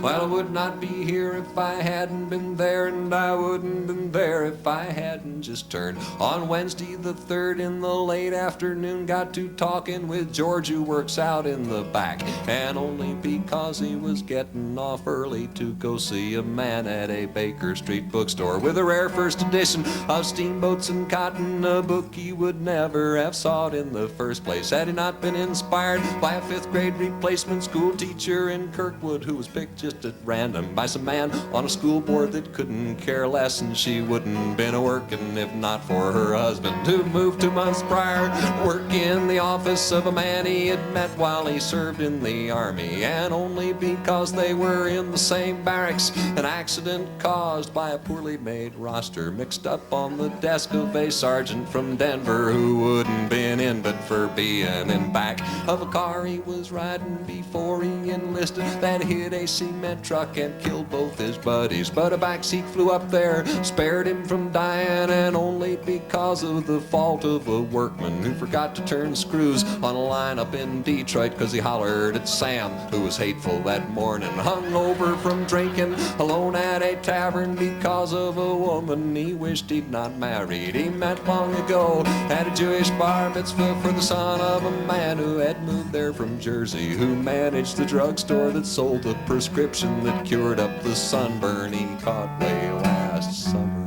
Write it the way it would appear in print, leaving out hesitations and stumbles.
Well, I would not be here if I hadn't been there, and I wouldn't been there if I hadn't just turned. On Wednesday the 3rd in the late afternoon, got to talking with George, who works out in the back, and only because he was getting off early to go see a man at a Baker Street bookstore with a rare first edition of Steamboats and Cotton, a book he would never have sought in the first place had he not been inspired by a 5th grade replacement school teacher in Kirkwood, who was picked just at random by some man on a school board that couldn't care less, and she wouldn't been a-working if not for her husband, who moved 2 months prior to work in the office of a man he had met while he served in the army, and only because they were in the same barracks, an accident caused by a poorly made roster mixed up on the desk of a sergeant from Denver, who wouldn't been in but for being in back of a car he was riding before he enlisted that hit a cement truck and killed both his buddies. But a backseat flew up there, spared him from dying, and only because of the fault of a workman who forgot to turn screws on a line up in Detroit, cause he hollered at Sam, who was hateful that morning, hung over from drinking alone at a tavern because of a woman he wished he'd not married. He met long ago at a Jewish bar mitzvah for the son of a man who had moved there from Jersey, who managed the drugstore that sold the prescription that cured up the sunburn he caught way last summer.